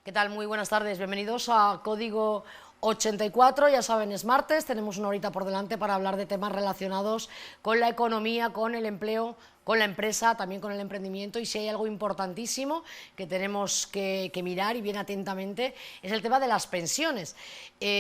¿Qué tal? Muy buenas tardes, bienvenidos a Código 84, ya saben, es martes, tenemos una horita por delante para hablar de temas relacionados con la economía, con el empleo, con la empresa, también con el emprendimiento, y si hay algo importantísimo que tenemos que mirar y bien atentamente es el tema de las pensiones.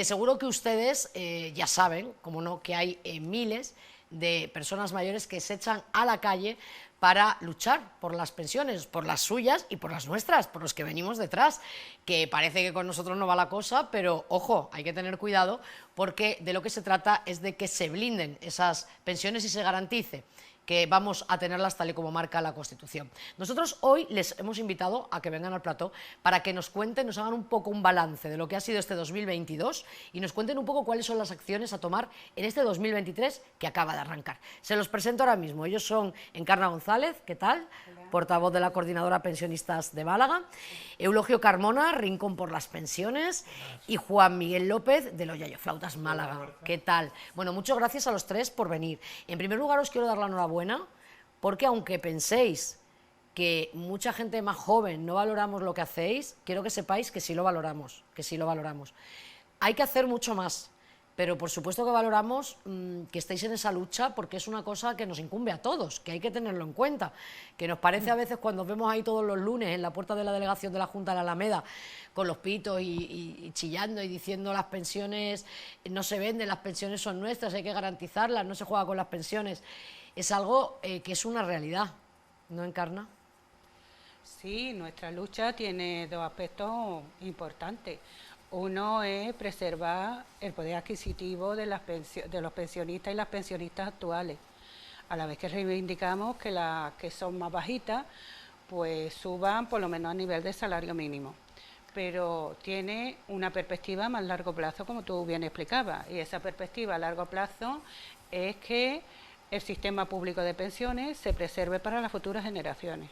Seguro que ustedes ya saben, como no, que hay miles de personas mayores que se echan a la calle para luchar por las pensiones, por las suyas y por las nuestras, por los que venimos detrás, que parece que con nosotros no va la cosa, pero ojo, hay que tener cuidado porque de lo que se trata es de que se blinden esas pensiones y se garantice que vamos a tenerlas tal y como marca la Constitución. Nosotros hoy les hemos invitado a que vengan al plató para que nos cuenten, nos hagan un poco un balance de lo que ha sido este 2022 y nos cuenten un poco cuáles son las acciones a tomar en este 2023 que acaba de arrancar. Se los presento ahora mismo. Ellos son Encarna González, ¿qué tal? Hola. Portavoz de la Coordinadora Pensionistas de Málaga, Eulogio Carmona, Rincón por las Pensiones, y Juan Miguel López de los Yayoflautas Málaga. ¿Qué tal? Bueno, muchas gracias a los tres por venir. En primer lugar, os quiero dar la enhorabuena porque aunque penséis que mucha gente más joven no valoramos lo que hacéis, quiero que sepáis que sí lo valoramos, que sí lo valoramos. Hay que hacer mucho más, pero por supuesto que valoramos que estéis en esa lucha porque es una cosa que nos incumbe a todos, que hay que tenerlo en cuenta, que nos parece a veces cuando os vemos ahí todos los lunes en la puerta de la delegación de la Junta de la Alameda con los pitos y chillando y diciendo las pensiones no se venden, las pensiones son nuestras, hay que garantizarlas, no se juega con las pensiones. Es algo que es una realidad, ¿no, Encarna? Sí, nuestra lucha tiene dos aspectos importantes. Uno es preservar el poder adquisitivo de los pensionistas y las pensionistas actuales, a la vez que reivindicamos que las que son más bajitas pues suban por lo menos a nivel de salario mínimo. Pero tiene una perspectiva a más largo plazo, como tú bien explicabas, y esa perspectiva a largo plazo es que el sistema público de pensiones se preserve para las futuras generaciones.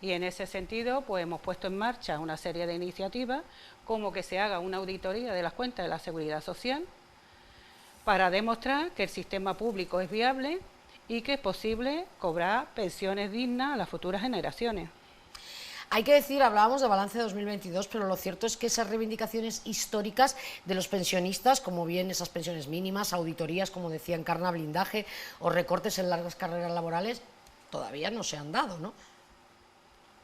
Y en ese sentido, pues hemos puesto en marcha una serie de iniciativas, como que se haga una auditoría de las cuentas de la Seguridad Social, para demostrar que el sistema público es viable y que es posible cobrar pensiones dignas a las futuras generaciones. Hay que decir, hablábamos de balance de 2022, pero lo cierto es que esas reivindicaciones históricas de los pensionistas, como bien esas pensiones mínimas, auditorías, como decía Encarna, blindaje o recortes en largas carreras laborales, todavía no se han dado, ¿no?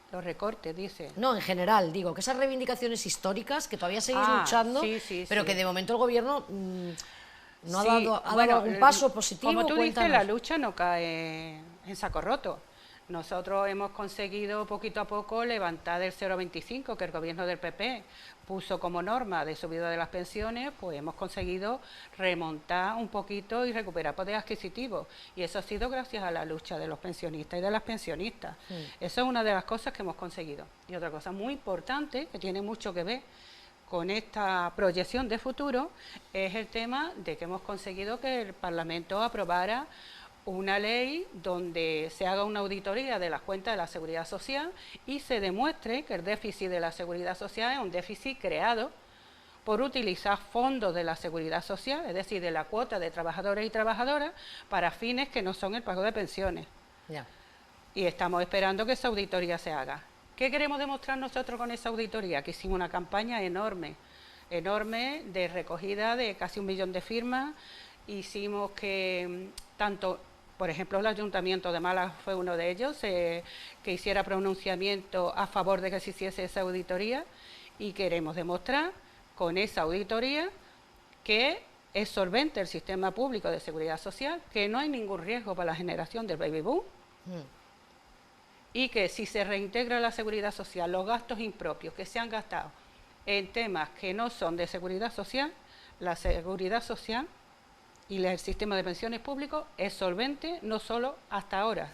Los recortes, dice. No, en general, digo, que esas reivindicaciones históricas, que todavía seguís luchando, pero que de momento el gobierno no ha dado algún paso positivo. Como tú dices, la lucha no cae en saco roto. Nosotros hemos conseguido poquito a poco levantar del 0,25 que el gobierno del PP puso como norma de subida de las pensiones, pues hemos conseguido remontar un poquito y recuperar poder adquisitivo. Y eso ha sido gracias a la lucha de los pensionistas y de las pensionistas. Eso es una de las cosas que hemos conseguido. Y otra cosa muy importante, que tiene mucho que ver con esta proyección de futuro, es el tema de que hemos conseguido que el Parlamento aprobara una ley donde se haga una auditoría de las cuentas de la Seguridad Social y se demuestre que el déficit de la Seguridad Social es un déficit creado por utilizar fondos de la Seguridad Social, es decir, de la cuota de trabajadores y trabajadoras, para fines que no son el pago de pensiones. Y estamos esperando que esa auditoría se haga. ¿Qué queremos demostrar nosotros con esa auditoría? Que hicimos una campaña enorme de recogida de casi 1 millón de firmas. Hicimos que tanto, por ejemplo, el Ayuntamiento de Málaga fue uno de ellos, que hiciera pronunciamiento a favor de que se hiciese esa auditoría, y queremos demostrar con esa auditoría que es solvente el sistema público de seguridad social, que no hay ningún riesgo para la generación del baby boom, y que si se reintegra la seguridad social, los gastos impropios que se han gastado en temas que no son de seguridad social, la seguridad social y el sistema de pensiones públicos es solvente no solo hasta ahora,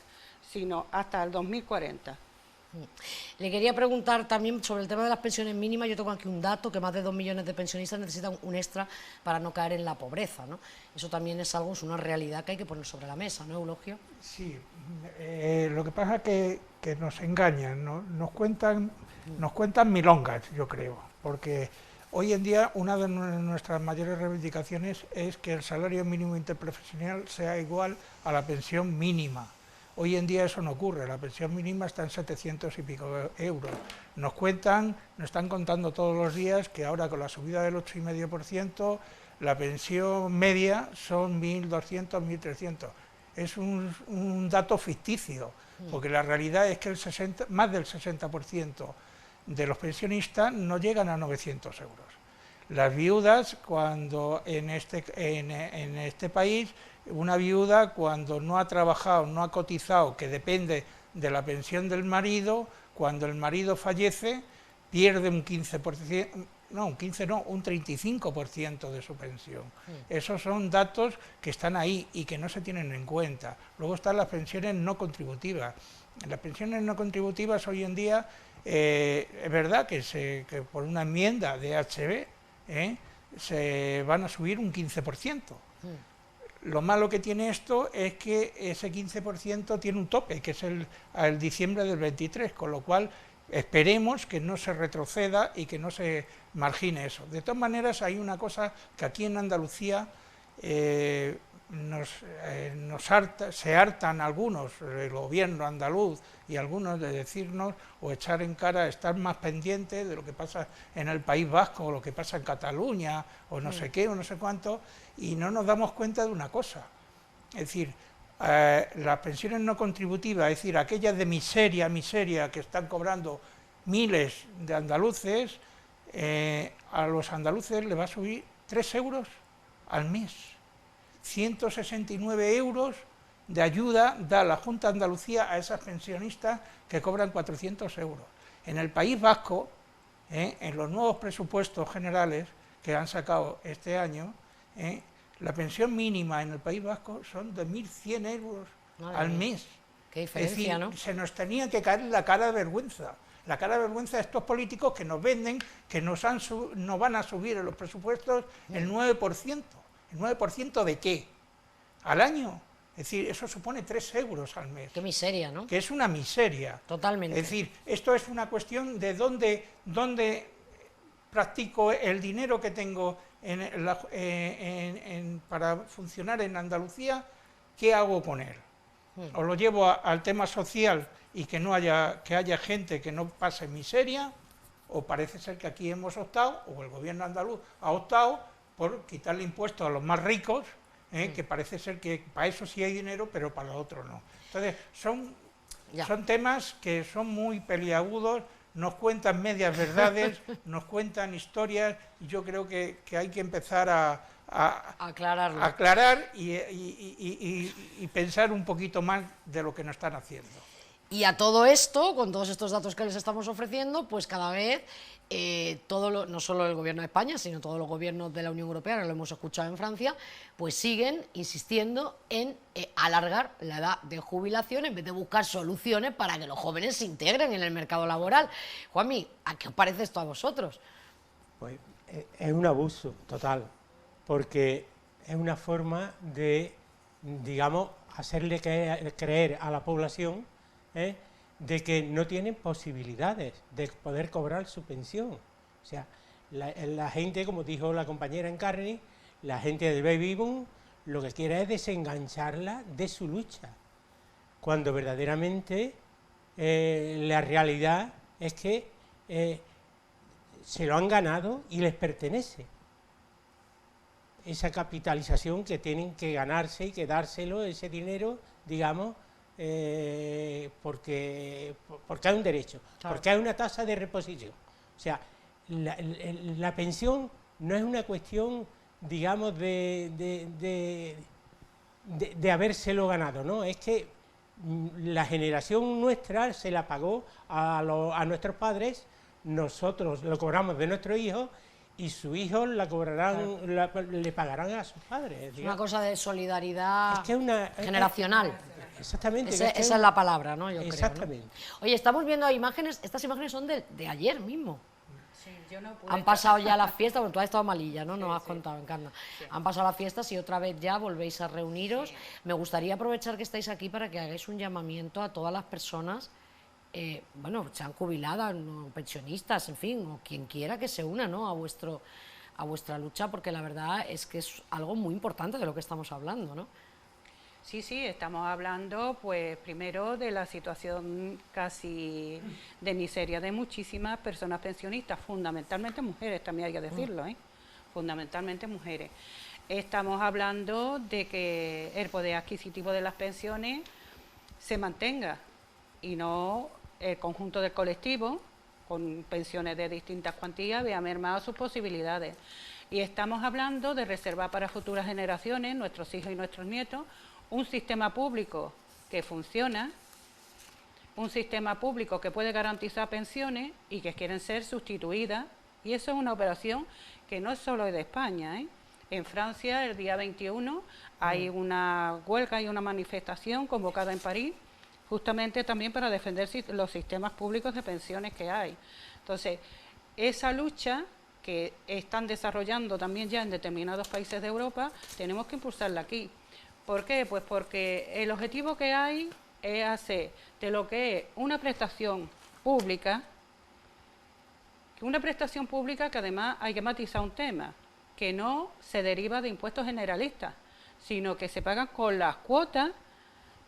sino hasta el 2040. Le quería preguntar también sobre el tema de las pensiones mínimas. Yo tengo aquí un dato, que más de 2 millones de pensionistas necesitan un extra para no caer en la pobreza, ¿no? Eso también es algo, es una realidad que hay que poner sobre la mesa, ¿no, Eulogio? Sí, lo que pasa es que nos engañan, ¿no? Nos cuentan milongas, yo creo, porque hoy en día una de nuestras mayores reivindicaciones es que el salario mínimo interprofesional sea igual a la pensión mínima. Hoy en día eso no ocurre, la pensión mínima está en 700 y pico euros. Nos están contando todos los días que ahora con la subida del 8,5%, la pensión media son 1.200, 1.300. Es un dato ficticio, porque la realidad es que más del 60% de los pensionistas no llegan a 900 euros. Las viudas, cuando en este país, una viuda cuando no ha trabajado, no ha cotizado, que depende de la pensión del marido, cuando el marido fallece, pierde un 15%, no, un 15 no, un 35% de su pensión. Esos son datos que están ahí y que no se tienen en cuenta. Luego están las pensiones no contributivas. Las pensiones no contributivas hoy en día, es verdad que por una enmienda de HB, se van a subir un 15%. Lo malo que tiene esto es que ese 15% tiene un tope, que es el diciembre del 23, con lo cual esperemos que no se retroceda y que no se margine eso. De todas maneras, hay una cosa que aquí en Andalucía se hartan algunos, el gobierno andaluz y algunos, de decirnos o echar en cara, estar más pendientes de lo que pasa en el País Vasco o lo que pasa en Cataluña o no sé qué o no sé cuánto, y no nos damos cuenta de una cosa, es decir, las pensiones no contributivas, es decir, aquellas de miseria que están cobrando miles de andaluces, a los andaluces les va a subir 3 euros al mes. 169 euros de ayuda da la Junta de Andalucía a esas pensionistas que cobran 400 euros. En el País Vasco, en los nuevos presupuestos generales que han sacado este año, la pensión mínima en el País Vasco son de 1.100 euros al mes. Qué diferencia, es decir, ¿no? se nos tenía que caer la cara de vergüenza. La cara de vergüenza de estos políticos que nos venden, que nos van a subir en los presupuestos el 9%. ¿El 9% de qué? ¿Al año? Es decir, eso supone 3 euros al mes. Qué miseria, ¿no? Que es una miseria. Totalmente. Es decir, esto es una cuestión de dónde practico el dinero que tengo para funcionar en Andalucía, ¿qué hago con él? O lo llevo al tema social y que haya gente que no pase miseria, o parece ser que aquí hemos optado, o el gobierno andaluz ha optado por quitarle impuestos a los más ricos, que parece ser que para eso sí hay dinero, pero para lo otro no. Entonces, son temas que son muy peliagudos, nos cuentan medias verdades, nos cuentan historias, y yo creo que hay que empezar a aclarar y pensar un poquito más de lo que nos están haciendo. Y a todo esto, con todos estos datos que les estamos ofreciendo, pues cada vez, no solo el gobierno de España, sino todos los gobiernos de la Unión Europea, que lo hemos escuchado en Francia, pues siguen insistiendo en alargar la edad de jubilación en vez de buscar soluciones para que los jóvenes se integren en el mercado laboral. Juanmi, ¿a qué os parece esto a vosotros? Pues es un abuso total, porque es una forma de, digamos, hacerle creer a la población de que no tienen posibilidades de poder cobrar su pensión. O sea, la gente, como dijo la compañera Encarni, la gente del baby boom, lo que quiere es desengancharla de su lucha, cuando verdaderamente la realidad es que se lo han ganado y les pertenece. Esa capitalización que tienen que ganarse y que dárselo, ese dinero, digamos, porque hay un derecho, claro, porque hay una tasa de reposición. O sea, la pensión no es una cuestión, digamos, de habérselo ganado, ¿no? Es que la generación nuestra se la pagó a nuestros padres, nosotros lo cobramos de nuestros hijos, y sus hijos la cobrarán, claro, le pagarán a sus padres. Es una cosa de solidaridad generacional. Exactamente. Esa es la palabra, ¿no? Yo exactamente. Creo, ¿no? Oye, estamos viendo imágenes, estas imágenes son de ayer mismo. Sí, yo no pude han pasado ya las fiestas, porque tú has estado malilla, ¿no? Sí, Nos has sí. contado, Encarna. Sí. Han pasado las fiestas y otra vez ya volvéis a reuniros. Sí. Me gustaría aprovechar que estáis aquí para que hagáis un llamamiento a todas las personas, bueno, sean jubiladas, no, pensionistas, en fin, o quien quiera que se una, ¿no? a vuestra lucha, porque la verdad es que es algo muy importante de lo que estamos hablando, ¿no? Sí, estamos hablando, pues, primero de la situación casi de miseria de muchísimas personas pensionistas, fundamentalmente mujeres, también hay que decirlo, fundamentalmente mujeres. Estamos hablando de que el poder adquisitivo de las pensiones se mantenga y no el conjunto del colectivo, con pensiones de distintas cuantías, vea mermado sus posibilidades. Y estamos hablando de reservar para futuras generaciones, nuestros hijos y nuestros nietos, un sistema público que funciona, un sistema público que puede garantizar pensiones y que quieren ser sustituidas. Y eso es una operación que no es solo de España, En Francia, el día 21, hay una huelga y una manifestación convocada en París, justamente también para defender los sistemas públicos de pensiones que hay. Entonces, esa lucha que están desarrollando también ya en determinados países de Europa, tenemos que impulsarla aquí. ¿Por qué? Pues porque el objetivo que hay es hacer de lo que es una prestación pública que además hay que matizar un tema, que no se deriva de impuestos generalistas, sino que se pagan con las cuotas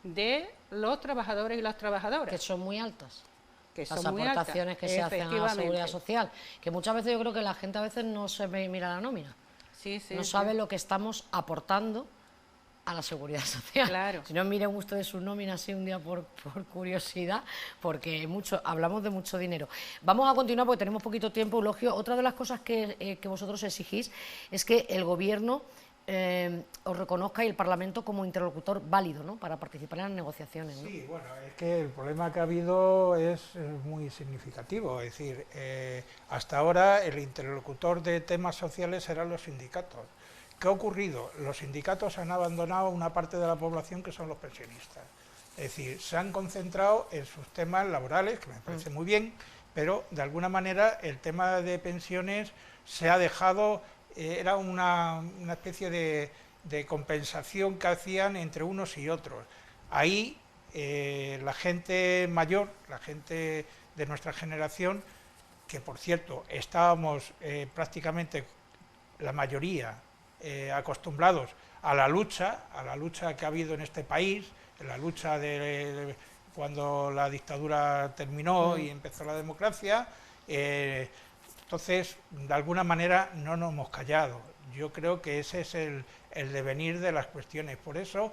de los trabajadores y las trabajadoras. Que son muy altas. Que las son muy aportaciones altas, que se hacen a la seguridad social, que muchas veces yo creo que la gente a veces no se mira la nómina, no sabe lo que estamos aportando a la seguridad social. Claro. Si no, miren ustedes sus nóminas así un día por curiosidad, porque hablamos de mucho dinero. Vamos a continuar porque tenemos poquito tiempo, Eulogio. Otra de las cosas que vosotros exigís es que el Gobierno os reconozca y el Parlamento como interlocutor válido, ¿no?, para participar en las negociaciones, ¿no? Sí, bueno, es que el problema que ha habido es muy significativo, es decir, hasta ahora el interlocutor de temas sociales eran los sindicatos. ¿Qué ha ocurrido? Los sindicatos han abandonado una parte de la población que son los pensionistas, es decir, se han concentrado en sus temas laborales, que me parece muy bien, pero de alguna manera el tema de pensiones se ha dejado. Era una especie de compensación que hacían entre unos y otros. Ahí la gente mayor, la gente de nuestra generación, que por cierto estábamos prácticamente la mayoría acostumbrados a la lucha que ha habido en este país, en la lucha de cuando la dictadura terminó y empezó la democracia. Entonces, de alguna manera, no nos hemos callado. Yo creo que ese es el devenir de las cuestiones. Por eso,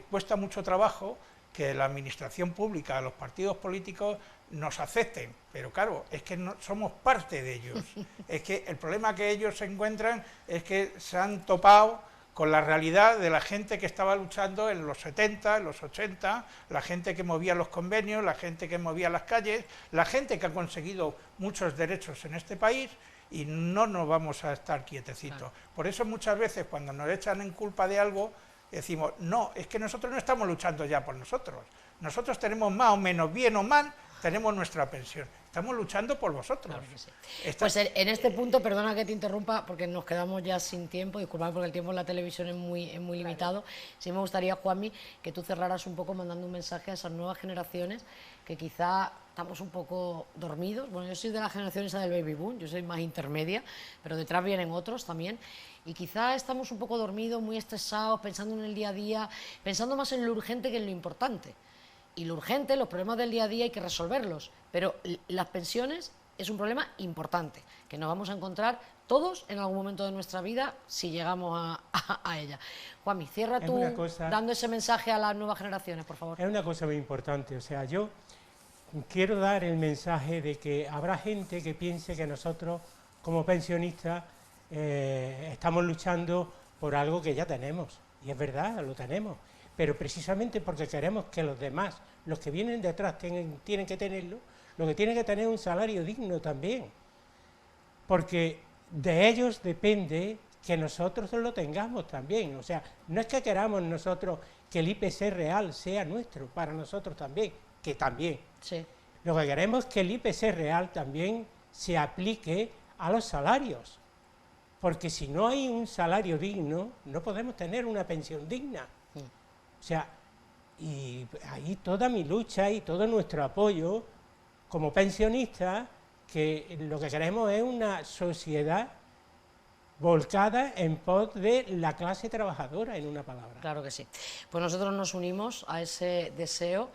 cuesta mucho trabajo que la administración pública, los partidos políticos, nos acepten. Pero claro, es que no somos parte de ellos. Es que el problema que ellos se encuentran es que se han topado con la realidad de la gente que estaba luchando en los 70, en los 80, la gente que movía los convenios, la gente que movía las calles, la gente que ha conseguido muchos derechos en este país, y no nos vamos a estar quietecitos. Claro. Por eso muchas veces cuando nos echan en culpa de algo, decimos, no, es que nosotros no estamos luchando ya por nosotros. Nosotros tenemos más o menos, bien o mal, tenemos nuestra pensión. Estamos luchando por vosotros. Claro que sí. Pues en este punto, perdona que te interrumpa, porque nos quedamos ya sin tiempo, disculpad porque el tiempo en la televisión es muy limitado. Sí me gustaría, Juanmi, que tú cerraras un poco mandando un mensaje a esas nuevas generaciones que quizá estamos un poco dormidos. Bueno, yo soy de la generación esa del baby boom, yo soy más intermedia, pero detrás vienen otros también. Y quizá estamos un poco dormidos, muy estresados, pensando en el día a día, pensando más en lo urgente que en lo importante. Y lo urgente, los problemas del día a día hay que resolverlos, pero las pensiones es un problema importante, que nos vamos a encontrar todos en algún momento de nuestra vida si llegamos a ella. Juanmi, cierra tú dando ese mensaje a las nuevas generaciones, por favor. Es una cosa muy importante, o sea, yo quiero dar el mensaje de que habrá gente que piense que nosotros, como pensionistas, estamos luchando por algo que ya tenemos, y es verdad, lo tenemos. Pero precisamente porque queremos que los demás, los que vienen detrás, tienen que tenerlo, lo que tienen que tener es un salario digno también, porque de ellos depende que nosotros lo tengamos también. O sea, no es que queramos nosotros que el IPC real sea nuestro, para nosotros también, que también. Sí. Lo que queremos es que el IPC real también se aplique a los salarios, porque si no hay un salario digno, no podemos tener una pensión digna. O sea, y ahí toda mi lucha y todo nuestro apoyo como pensionistas, que lo que queremos es una sociedad volcada en pos de la clase trabajadora, en una palabra. Claro que sí. Pues nosotros nos unimos a ese deseo,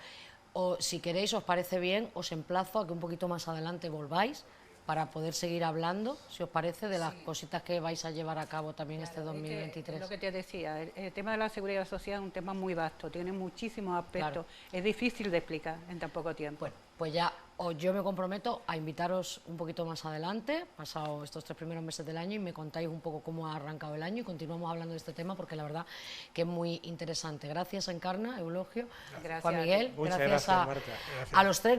o si queréis, os parece bien, os emplazo a que un poquito más adelante volváis para poder seguir hablando, si os parece, de las cositas que vais a llevar a cabo también este 2023. Es lo que te decía, el tema de la seguridad social es un tema muy vasto, tiene muchísimos aspectos, es difícil de explicar en tan poco tiempo. Bueno, pues ya yo me comprometo a invitaros un poquito más adelante, pasado estos 3 primeros meses del año, y me contáis un poco cómo ha arrancado el año y continuamos hablando de este tema porque la verdad que es muy interesante. Gracias, Encarna, Eulogio, Gracias Juan Miguel, Muchas gracias gracias, Marta. a los tres.